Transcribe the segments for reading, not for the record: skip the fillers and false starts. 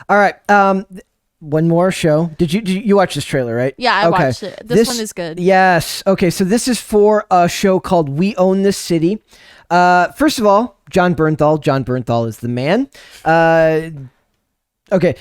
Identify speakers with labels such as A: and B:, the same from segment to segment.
A: All right. One more show. Did you watch this trailer, right?
B: Yeah, I watched it. This one is good.
A: Yes. Okay, so this is for a show called We Own This City. First of all, Jon Bernthal. Jon Bernthal is the man. Okay.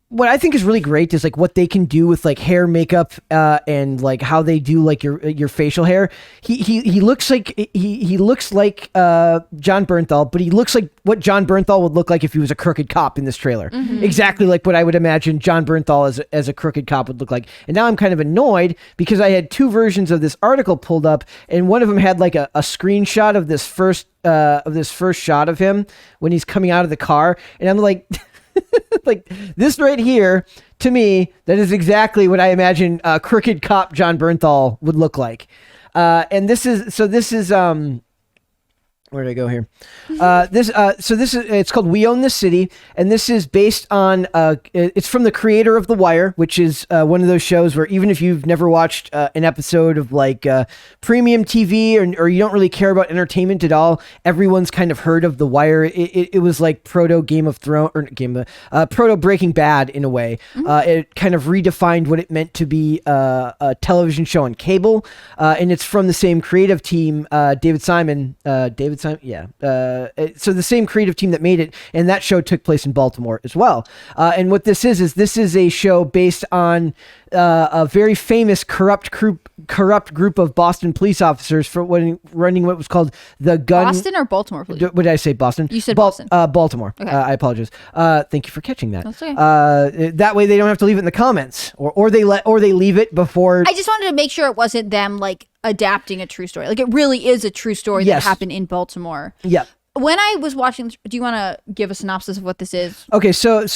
A: What I think is really great is like what they can do with like hair, makeup, and like how they do like your facial hair. He looks like he looks like Jon Bernthal, but he looks like what Jon Bernthal would look like if he was a crooked cop in this trailer. Mm-hmm. Exactly like what I would imagine Jon Bernthal as a crooked cop would look like. And now I'm kind of annoyed because I had two versions of this article pulled up, and one of them had like a screenshot of this first shot of him when he's coming out of the car, and I'm like. Like this right here, to me, that is exactly what I imagine crooked cop Jon Bernthal would look like. And this is where did I go here? It's called We Own This City, and this is based on it's from the creator of The Wire, which is one of those shows where even if you've never watched an episode of like premium TV or you don't really care about entertainment at all, everyone's kind of heard of The Wire. It was like proto Game of Thrones or proto Breaking Bad in a way. Mm-hmm. It kind of redefined what it meant to be a television show on cable, and it's from the same creative team, David Simon. Yeah. So the same creative team that made it, and that show took place in Baltimore as well. And what this is a show based on a very famous corrupt group of Boston police officers for running what was called the gun.
B: Boston or Baltimore police?
A: What did I say? Boston.
B: You said Boston.
A: Baltimore. Okay. I apologize. Thank you for catching that. That's okay. That way they don't have to leave it in the comments, or they leave it before.
B: I just wanted to make sure it wasn't them like adapting a true story. Like it really is a true story that happened in Baltimore.
A: Yeah.
B: When I was watching, do you want to give a synopsis of what this is?
A: Okay, so it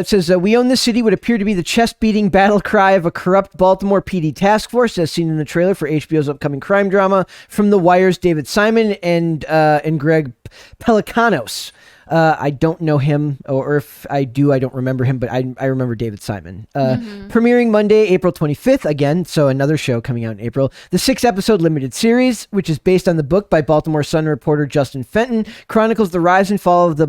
A: says, We Own This City would appear to be the chest-beating battle cry of a corrupt Baltimore PD task force, as seen in the trailer for HBO's upcoming crime drama from The Wire's David Simon and Greg Pelicanos. I don't know him, or if I do, I don't remember him, but I remember David Simon. Premiering Monday, April 25th, again, so another show coming out in April. The 6-episode limited series, which is based on the book by Baltimore Sun reporter Justin Fenton, chronicles the rise and fall of the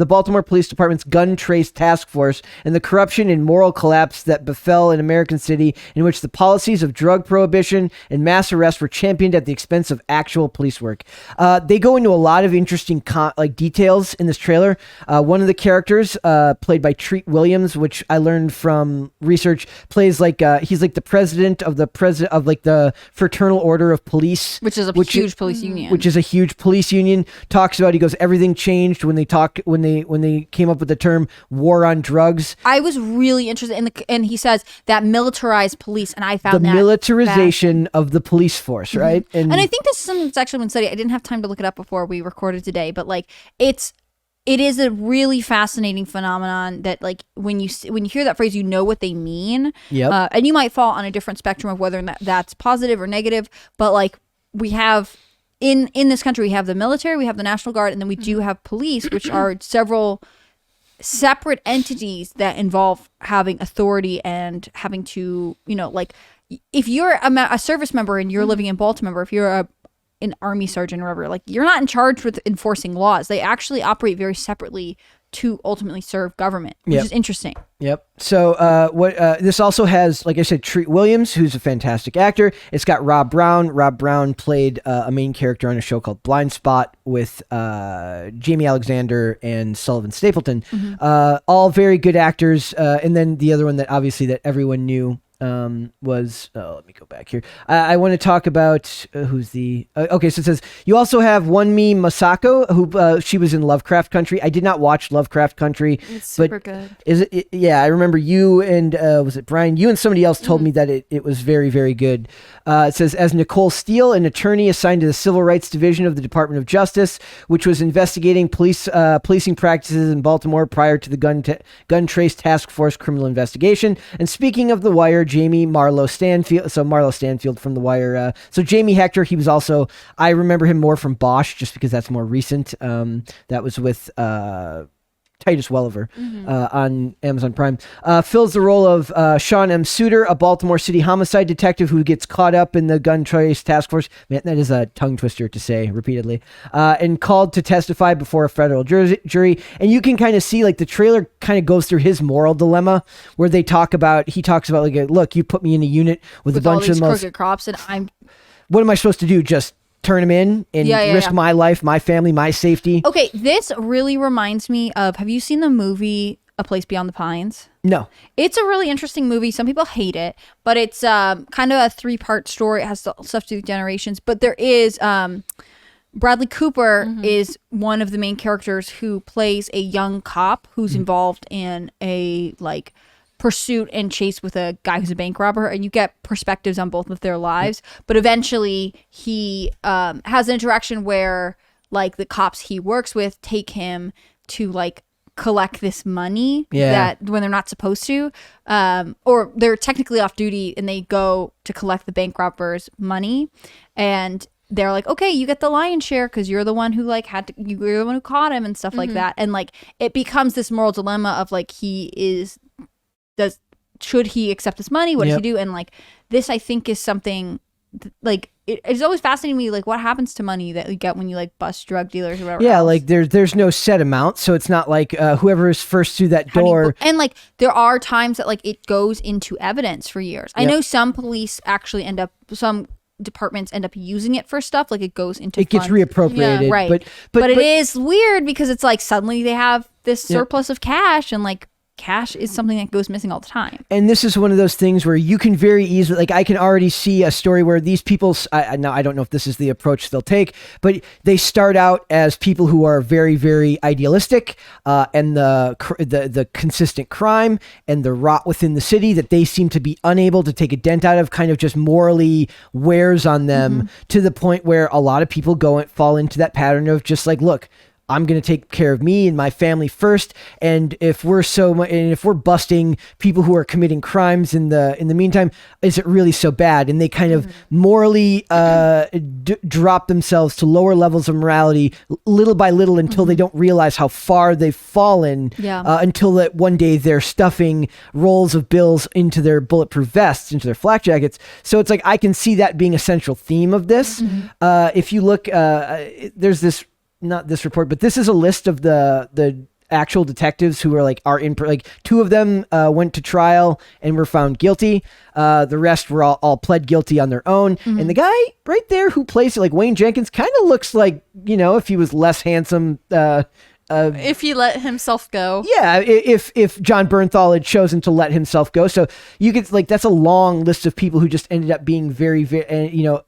A: Baltimore Police Department's gun trace task force and the corruption and moral collapse that befell an American city in which the policies of drug prohibition and mass arrest were championed at the expense of actual police work. They go into a lot of interesting details in this trailer. One of the characters, played by Treat Williams, which I learned from research, plays like he's like the president of the Fraternal Order of Police,
B: which is a huge police union.
A: Which is a huge police union. Talks about, he goes, everything changed when they came up with the term war on drugs.
B: I was really interested and he says that militarized police, and I found
A: the militarization of the police force, right?
B: And I think this is something that's actually been studied. I didn't have time to look it up before we recorded today, but like it is a really fascinating phenomenon that like when you hear that phrase, you know what they mean.
A: Yep.
B: And you might fall on a different spectrum of whether that's positive or negative, but like we have in this country, we have the military, we have the National Guard, and then we do have police, which are several separate entities that involve having authority and having to, like if you're a service member and you're living in Baltimore, if you're an army sergeant or whatever, like you're not in charge with enforcing laws. They actually operate very separately to ultimately serve government, which is interesting.
A: Yep. So this also has, like I said, Treat Williams, who's a fantastic actor. It's got Rob Brown. Rob Brown played a main character on a show called Blind Spot with Jamie Alexander and Sullivan Stapleton. Mm-hmm. All very good actors. And then the other one that obviously that everyone knew was let me go back here. I want to talk about who's the okay, so it says you also have Wunmi Masako, who she was in Lovecraft Country. I did not watch Lovecraft Country.
B: It's super good.
A: Is it? Yeah, I remember you and was it Brian? You and somebody else told me that it was very, very good. It says, as Nicole Steele, an attorney assigned to the Civil Rights Division of the Department of Justice, which was investigating policing practices in Baltimore prior to the gun trace task force criminal investigation. And speaking of The Wire, Jamie Marlowe Stanfield. So Marlowe Stanfield from The Wire. So Jamie Hector, he was also, I remember him more from Bosch, just because that's more recent. That was with Titus Welliver on Amazon Prime. Fills the role of Sean M. Suter, a Baltimore City homicide detective who gets caught up in the gun trace task force. Man, that is a tongue twister to say repeatedly. And called to testify before a federal jury. And you can kind of see, like, the trailer kind of goes through his moral dilemma, where he talks about, like, look, you put me in a unit with a bunch
B: all these
A: of most
B: crooked cops, and
A: what am I supposed to do? Just turn him in and risk my life, my family, my safety?
B: Okay, this really reminds me of, have you seen the movie A Place Beyond the Pines?
A: No.
B: It's a really interesting movie. Some people hate it, but it's kind of a 3-part story. It has stuff to do with generations, but there is Bradley Cooper is one of the main characters who plays a young cop who's involved in a like pursuit and chase with a guy who's a bank robber, and you get perspectives on both of their lives. But eventually he has an interaction where like the cops he works with take him to like collect this money that when they're not supposed to, or they're technically off duty and they go to collect the bank robber's money, and they're like, okay, you get the lion's share because you're the one who like you're the one who caught him and stuff like that. And like it becomes this moral dilemma of like should he accept this money? What does he do? And like this, I think, is something like it's always fascinating me, like what happens to money that you get when you like bust drug dealers or whatever.
A: Yeah, like there's no set amount, so it's not like whoever is first through that door.
B: And like there are times that like it goes into evidence for years. I know some police actually some departments end up using it for stuff, like it goes into
A: it gets reappropriated,
B: right? But it is weird because it's like suddenly they have this surplus of cash, and like cash is something that goes missing all the time.
A: And this is one of those things where you can very easily, like I can already see a story where these people, now I don't know if this is the approach they'll take, but they start out as people who are very, very idealistic, and the consistent crime and the rot within the city that they seem to be unable to take a dent out of kind of just morally wears on them to the point where a lot of people go and fall into that pattern of just like, look, I'm going to take care of me and my family first. And if we're busting people who are committing crimes in the meantime, is it really so bad? And they kind of morally drop themselves to lower levels of morality little by little until they don't realize how far they've fallen. Until that one day they're stuffing rolls of bills into their bulletproof vests, into their flak jackets. So it's like I can see that being a central theme of this. If you look, there's this. Not this report, but this is a list of the actual detectives who are in, like 2 of them went to trial and were found guilty. The rest were all pled guilty on their own. And the guy right there who plays it, like Wayne Jenkins, kind of looks like, if he was less handsome,
C: if he let himself go.
A: Yeah, if John Bernthal had chosen to let himself go. So you could, like, that's a long list of people who just ended up being very, very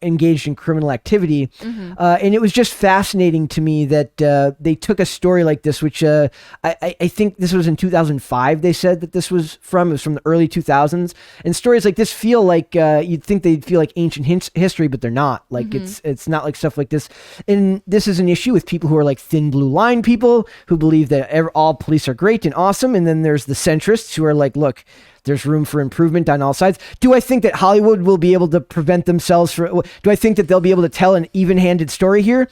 A: engaged in criminal activity. And it was just fascinating to me that they took a story like this, which I think this was in 2005. They said that this was from the early 2000s. And stories like this feel like you'd think they'd feel like ancient history, but they're not. Like it's not like stuff like this. And this is an issue with people who are like thin blue line people, who believe that all police are great and awesome. And then there's the centrists who are like, look, there's room for improvement on all sides. Do I think that Hollywood will be able to prevent themselves do I think that they'll be able to tell an even-handed story here?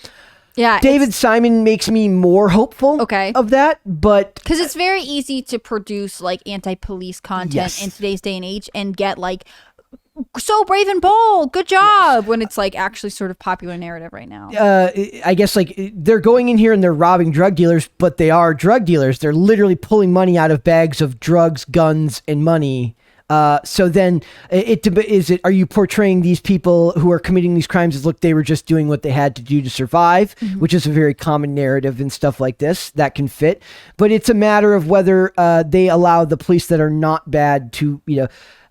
B: Yeah.
A: David Simon makes me more hopeful of that, but
B: because it's very easy to produce like anti-police content in today's day and age and get like so brave and bold, good job, when it's like actually sort of popular narrative right now.
A: I guess like they're going in here and they're robbing drug dealers, but they are drug dealers. They're literally pulling money out of bags of drugs, guns, and money. So then are you portraying these people who are committing these crimes as, look, they were just doing what they had to do to survive, which is a very common narrative and stuff like this that can fit. But it's a matter of whether they allow the police that are not bad to,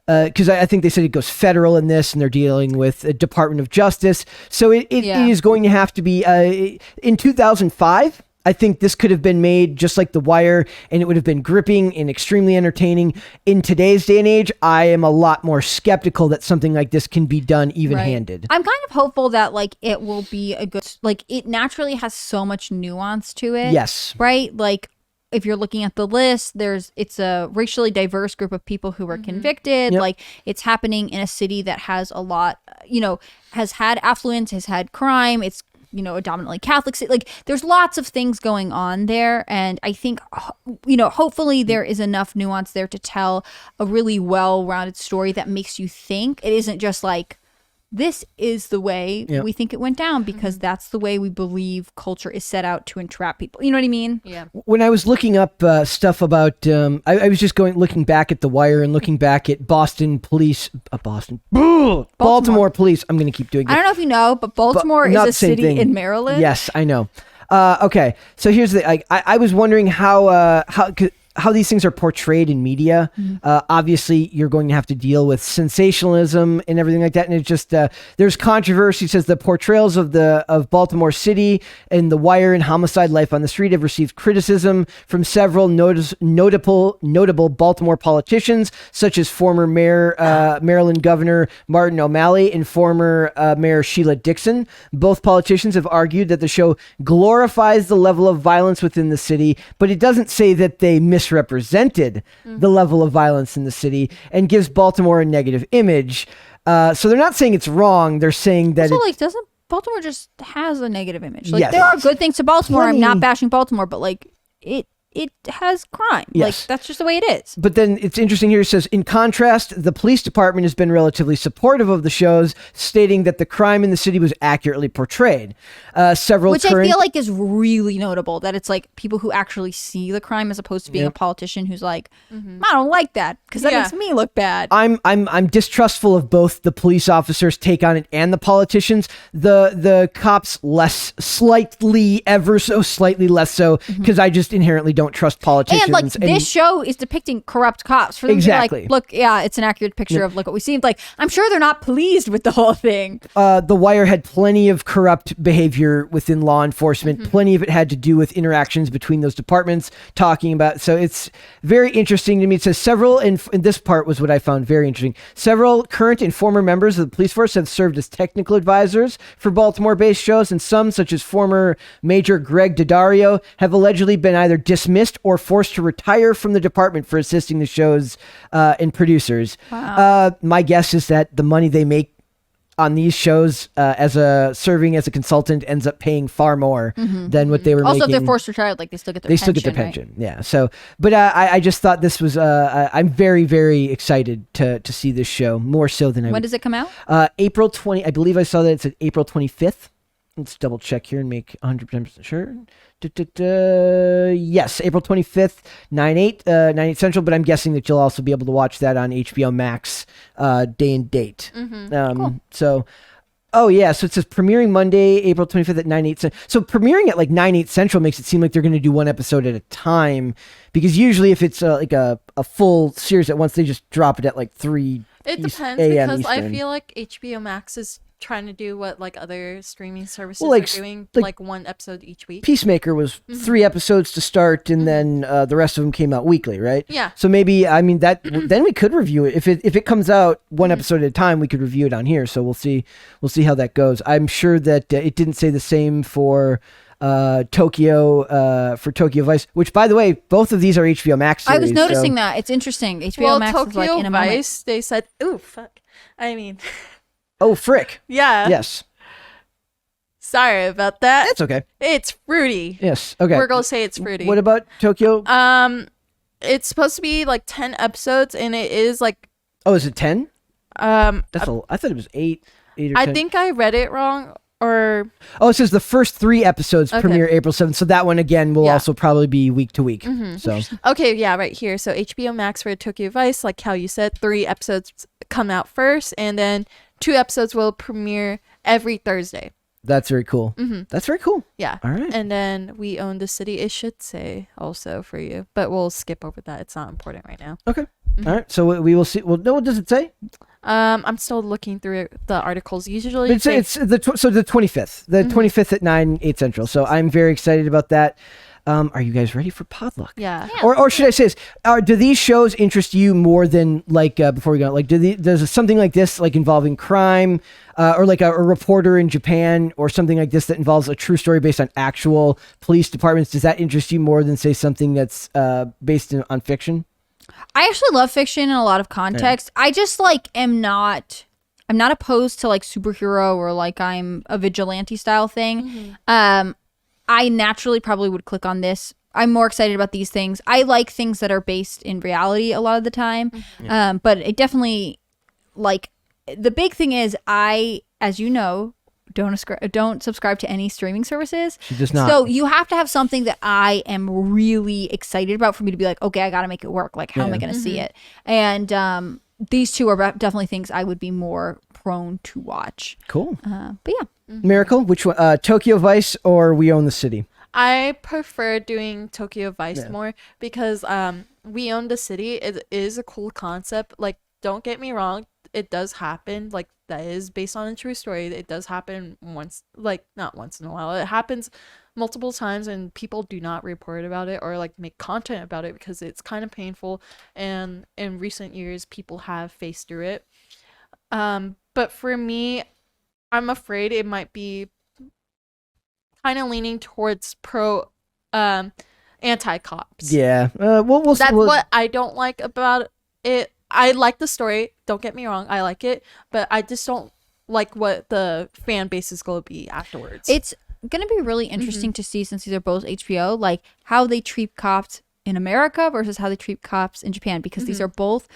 A: because I think they said it goes federal in this, and they're dealing with a Department of Justice. So it is going to have to be in 2005. I think this could have been made just like The Wire, and it would have been gripping and extremely entertaining. In today's day and age, I am a lot more skeptical that something like this can be done even-handed.
B: I'm kind of hopeful that like it will be a good, like it naturally has so much nuance to it.
A: Yes.
B: Right? Like if you're looking at the list, it's a racially diverse group of people who were convicted.
A: Yep.
B: Like it's happening in a city that has a lot, has had affluence, has had crime. It's a dominantly Catholic city. Like there's lots of things going on there. And I think, hopefully there is enough nuance there to tell a really well-rounded story that makes you think. It isn't just like, this is the way we think it went down because that's the way we believe culture is set out to entrap people. You know what I mean?
C: Yeah.
A: When I was looking up stuff about, I was just looking back at The Wire and looking back at Baltimore police. I'm going to keep doing it.
B: I don't know if you know, but Baltimore is a city in Maryland.
A: Yes, I know. Okay, so here's the. I was wondering how these things are portrayed in media. Obviously, you're going to have to deal with sensationalism and everything like that. And it's just there's controversy. It says the portrayals of Baltimore City and The Wire and homicide life on the street have received criticism from several notable Baltimore politicians, such as former Maryland Governor Martin O'Malley and former Mayor Sheila Dixon. Both politicians have argued that the show glorifies the level of violence within the city, but it doesn't say that they misrepresented the level of violence in the city and gives Baltimore a negative image. So they're not saying it's wrong. They're saying that
B: doesn't Baltimore just has a negative image? Like
A: yes.
B: there are good things to Baltimore. I'm not bashing Baltimore, but like it has crime.
A: Yes.
B: Like that's just the way it is.
A: But then it's interesting here. It says, in contrast, the police department has been relatively supportive of the shows, stating that the crime in the city was accurately portrayed. I feel
B: like is really notable, that it's like people who actually see the crime as opposed to being a politician who's like, I don't like that because that makes me look bad.
A: I'm distrustful of both the police officers' take on it and the politicians. The cops ever so slightly less so, because I just inherently don't trust politicians.
B: And like this show is depicting corrupt cops. For them to be like, look, it's an accurate picture of look what we see. Like, I'm sure they're not pleased with the whole thing.
A: The Wire had plenty of corrupt behavior within law enforcement. Plenty of it had to do with interactions between those departments, talking about. So it's very interesting to me. It says several, and this part was what I found very interesting. Several current and former members of the police force have served as technical advisors for Baltimore-based shows, and some, such as former Major Greg Daddario, have allegedly been either dismissed or forced to retire from the department for assisting the shows and producers.
B: Wow.
A: My guess is that the money they make on these shows serving as a consultant ends up paying far more than what they were making.
B: Also, if they're forced to retire, like they still get their pension.
A: They still get their pension,
B: right?
A: yeah. So, but I just thought this was. I'm very, very excited to see this show more so than I.
B: When does it come out?
A: April 20. I believe I saw that it said April 25th. Let's double check here and make 100% sure. Yes, April 25th, 9/8 Central, but I'm guessing that you'll also be able to watch that on HBO Max day and date.
B: Cool.
A: So, so it says premiering Monday, April 25th at 9/8 Central. So premiering at like 9/8 Central makes it seem like they're going to do one episode at a time, because usually if it's like a full series at once, they just drop it at like 3
C: It depends, because I feel like HBO Max is trying to do what like other streaming services are doing, like one episode each week.
A: Peacemaker was 3 episodes to start, and then the rest of them came out weekly, right?
C: Yeah.
A: So maybe that then we could review it if it comes out one episode at a time. We could review it on here. So we'll see how that goes. I'm sure that it didn't say the same for Tokyo Vice, which by the way, both of these are HBO Max series.
B: I was noticing that. It's interesting. HBO Max
C: Tokyo
B: is like in a
C: Vice,
B: moment.
C: they said, "Ooh, fuck." I mean,
A: oh frick.
C: Yeah.
A: Yes.
C: Sorry about that.
A: That's okay.
C: It's fruity.
A: Yes. Okay.
C: We're gonna say it's fruity.
A: What about Tokyo?
C: It's supposed to be like 10 episodes, and it is like.
A: Oh, is it 10? I thought it was 8 or 10.
C: I think I read it wrong. Or
A: it says the first 3 episodes premiere April 7th. So that one again will also probably be week to week. So
C: okay, yeah, right here. So HBO Max for Tokyo Vice, like how you said, 3 episodes come out first, and then 2 episodes will premiere every Thursday.
A: That's very cool. That's very cool.
C: Yeah.
A: All right.
C: And then We Own the City, it should say also for you, but we'll skip over that. It's not important right now.
A: Okay. All right. So we will see. Well, no, what does it say?
C: I'm still looking through the articles. Usually,
A: it's the 25th, the 25th at 9/8 Central. So I'm very excited about that. Are you guys ready for Podluck?
C: Yeah.
A: Or should I say this? Do these shows interest you more than before we go? Like, does something like this, like involving crime, or like a reporter in Japan, or something like this that involves a true story based on actual police departments? Does that interest you more than say something that's based on fiction?
B: I actually love fiction in a lot of context. I just am not I'm not opposed to like superhero or like I'm a vigilante style thing. I naturally probably would click on this. I'm more excited about these things. I like things that are based in reality a lot of the time. But it definitely, like, the big thing is as you know, don't subscribe to any streaming services.
A: She does not.
B: So you have to have something that I am really excited about for me to be like, okay, I got to make it work. Like, how am I going to see it? And these two are definitely things I would be more prone to watch.
A: Cool.
B: But yeah.
A: Miracle, which one? Tokyo Vice or We Own the City?
C: I prefer doing Tokyo Vice more because We Own the City is a cool concept. Like, don't get me wrong, it does happen. Like, that is based on a true story. It does happen once, like, not once in a while. It happens multiple times and people do not report about it or like make content about it because it's kind of painful. And in recent years, people have faced through it. But for me, I'm afraid it might be kind of leaning towards anti-cops.
A: Yeah.
C: That's what I don't like about it. I like the story. Don't get me wrong. I like it. But I just don't like what the fan base is going to be afterwards.
B: It's going to be really interesting to see, since these are both HBO, like how they treat cops in America versus how they treat cops in Japan, because these are both...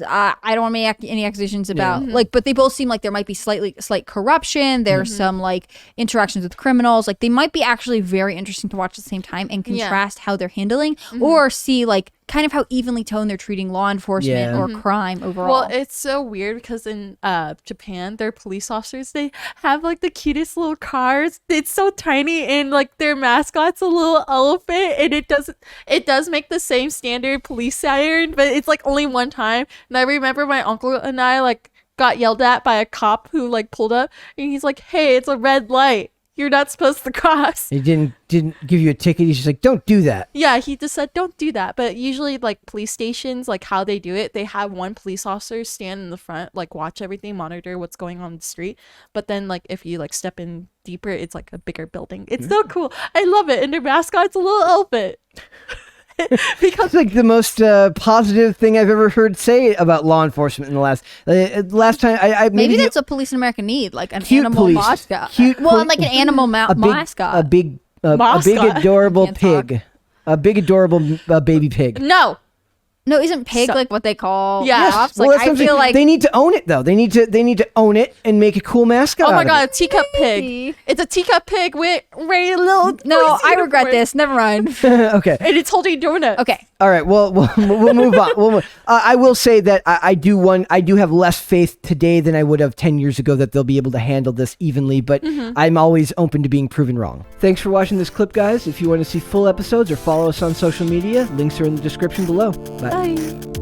B: I don't want to make any accusations about like, but they both seem like there might be slight corruption. There's some like interactions with criminals. Like, they might be actually very interesting to watch at the same time and contrast how they're handling or see like kind of how evenly toned they're treating law enforcement or crime overall.
C: Well, it's so weird because in Japan, their police officers, they have like the cutest little cars. It's so tiny, and like their mascot's a little elephant, and it does make the same standard police siren, but it's like only one time. And I remember my uncle and I like got yelled at by a cop who like pulled up, and he's like, "Hey, it's a red light. You're not supposed to cross."
A: He didn't give you a ticket. He's just like, don't do that.
C: Yeah, he just said, don't do that. But usually, like, police stations, like, how they do it, they have one police officer stand in the front, like, watch everything, monitor what's going on the street. But then, like, if you, like, step in deeper, it's, like, a bigger building. It's so cool. I love it. And their mascot's a little elephant. Because
A: it's like the most positive thing I've ever heard say about law enforcement in the last time.
B: Maybe that's what police in America need, like an
A: cute
B: animal
A: police.
B: mascot.
A: Cute
B: well,
A: poli-
B: like an animal mascot.
A: A big
C: Mascot.
A: adorable
B: Can't talk.
A: pig. A big adorable baby pig.
C: no.
B: No, isn't pig like what they call
C: Yeah.
B: cops?
A: Well,
B: Like,
A: that's what
B: I
A: I'm saying.
B: feel like
A: they need to own it though. They need to own it and make a cool mascot.
C: Oh my
A: out
C: god,
A: of
C: a teacup
B: Maybe.
C: pig. It's a teacup pig with a little.
B: no,
C: police
B: I regret
C: uniform.
B: this. Never mind.
A: it. Okay.
C: And it's holding a donut.
B: Okay.
A: All right. Well, we'll move on. I will say that I do have less faith today than I would have 10 years ago that they'll be able to handle this evenly, but I'm always open to being proven wrong. Thanks for watching this clip, guys. If you want to see full episodes or follow us on social media, links are in the description below. Bye.
C: Bye.